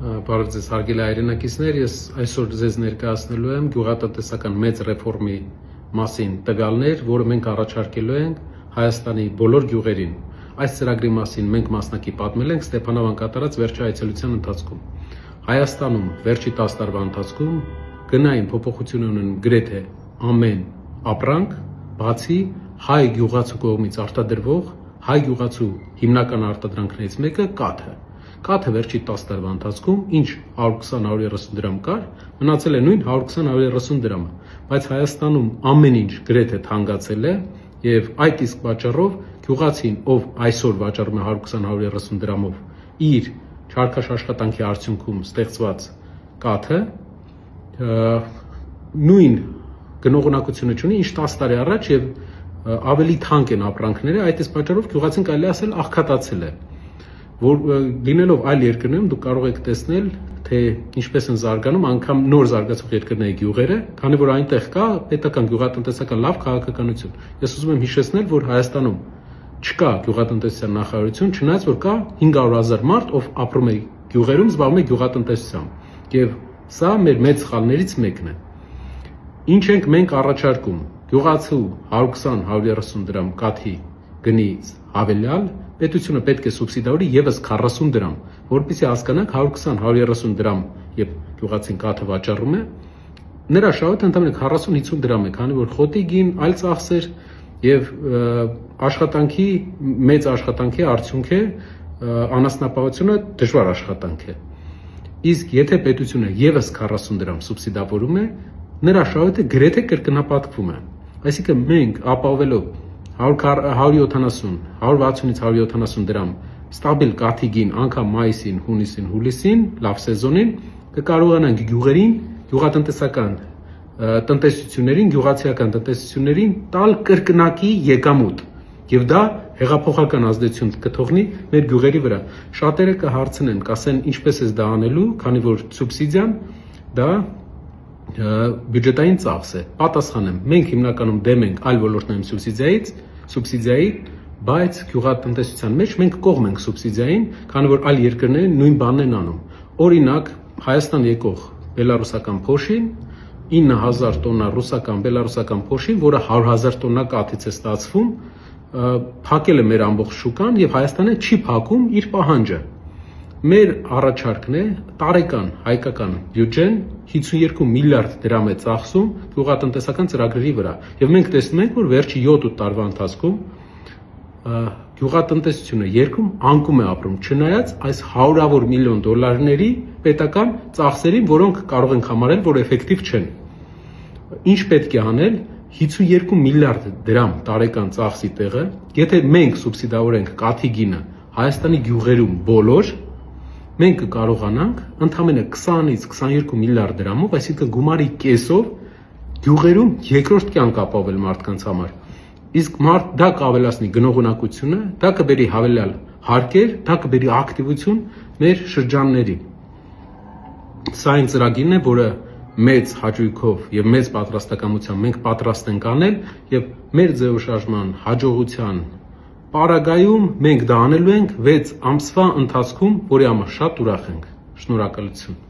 Բարև ձեզ հարգելի հայրենակիցներ, ես այսօր ձեզ ներկայացնելու եմ գյուղատնտեսական մեծ ռեֆորմի մասին տվյալներ, որը մենք առաջարկելու ենք Հայաստանի բոլոր գյուղերին։ Այս ծրագրի մասին մենք մասնակի պատմել ենք Ստեփանավան կատարած վերջի այցելության ընթացքում։ Հայաստանում վերջի 10 տարվա ընթացքում գնային փոփոխություն ունեն գրեթե ամեն ապրանք, բացի հայ գյուղացու կողմից արտադրվող հայ գյուղացու հիմնական արտադրանքներից մեկը կաթը։ Կաթը վերջի 10 տարվա ընթացքում ինչ 120-130 դրամ կար, մնացել է նույն 120-130 դրամը, բայց Հայաստանում ամեն ինչ գրեթե թանկացել է եւ այդ իսկ պատճառով գյուղացին, ով այսօր վաճառում է 120-130 դրամով իր չարքաշ աշխատանքի արդյունքում ստեղծված կաթը, նույն գնողունակությունը ունի ինչ 10 տարի առաջ եւ ավելի թանկ են ապրանքները, այդ իսկ պատճառով գյուղացին կարելի ասել աղքատացել է։ Որ լինելով այլ երկրներում դուք կարող եք տեսնել, թե ինչպես են զարգանում անգամ նոր զարգացող երկրների գյուղերը, քանի որ այնտեղ կա պետական գյուղատնտեսական լավ քաղաքականություն։ Ես ուզում եմ հիշեցնել, որ Հայաստանում չկա գյուղատնտեսության նախարարություն, չնայած որ կա 500,000 մարդ, ով ապրում է գյուղերում, զբաղվում է գյուղատնտեսությամբ։ Եվ սա մեր մեծ սխալներից մեկն է։ Ինչ ենք մենք առաջարկում։ Գյուղացու 120-130 դրամ կաթի գնից հավելյալ պետությունը պետք է սուբսիդավորի եւս 40 դրամ, որպեսզի հասկանանք 120-130 դրամ, երբ գյուղացին կաթը վաճառում է, նրա շահույթը ընդամենը 40-50 դրամ է, քանի որ խոտի գին, այլ ծախսեր եւ աշխատանքի մեծ աշխատանքի արդյունք է, անասնապահությունը դժվար աշխատանք է։ Իսկ եթե պետությունը եւս 40 դրամ սուբսիդավորում է, նրա շահույթը գրեթե կրկնապատկվում է։ Այսինքն մենք ապահովելով 170, 160-ից 170 դրամ ստաբիլ կաթի գին անգամ մայիսին, հունիսին, հուլիսին, լավ սեզոնին կկարողանանք գյուղերին, գյուղատնտեսական տնտեսություններին, գյուղացիական տնտեսություններին տալ կրկնակի եկամուտ եւ դա հեղափոխական ազդեցություն կթողնի մեր գյուղերի վրա։ Շատերը կհարցնեն, կասեն ինչպես է դա անելու, քանի որ սուբսիդիան դա բյուջետային ծախս է։ Պատասխանեմ, մենք հիմնականում դեմ ենք այլ ոլորտներում սուբսիդիայի, բայց գյուղատնտեսության մեջ մենք կողմ ենք սուբսիդիային, քանի որ այլ երկրները նույն բանն են անում։ Օրինակ, Հայաստան եկող բելարուսական փոշին 9000 տոննա ռուսական բելարուսական փոշին, որը 100,000 տոննա կաթից է ստացվում, փակել է մեր ամբողջ շուկան եւ Հայաստանը չի փակում իր պահանջը։ Մեր առաջարկն է տարեկան հայկական բյուջեն 52 միլիարդ դրամ է ծախսում գյուղատնտեսական ծրագրերի վրա եւ մենք տեսնում ենք, որ վերջի 7 տարվա ընթացքում գյուղատնտեսությունը երկրում անկում է ապրում, չնայած այս հարյուրավոր միլիոն դոլարների պետական ծախսերին, որոնք կարող ենք համարել, որ էֆեկտիվ չեն։ Ինչ պետք է անել 52 միլիարդ դրամ տարեկան ծախսի տեղը, եթե մենք սուբսիդավորենք կաթի գինը Հայաստանի գյուղերում բոլոր, մենք կկարողանանք ընդամենը 20-ից 22 միլիարդ դրամով, այսինքն գումարի կեսով գյուղերում երկրորդ կյանք ապահովել մարդկանց համար։ Իսկ դա կավելացնի գնողունակությունը, դա կբերի հավելյալ հարկեր, դա կբերի ակտիվություն մեր շրջաններին։ Սա այն ծրագիրն է, որը մեծ հաճույքով եւ մեծ պատրաստակամությամբ մենք պատրաստ ենք անել եւ մեր ձևաշարժման հաջողության պարագայում մենք դա անելու ենք 6 ամսվա ընթացքում, որի համար շատ ուրախ ենք։ Շնորհակալություն։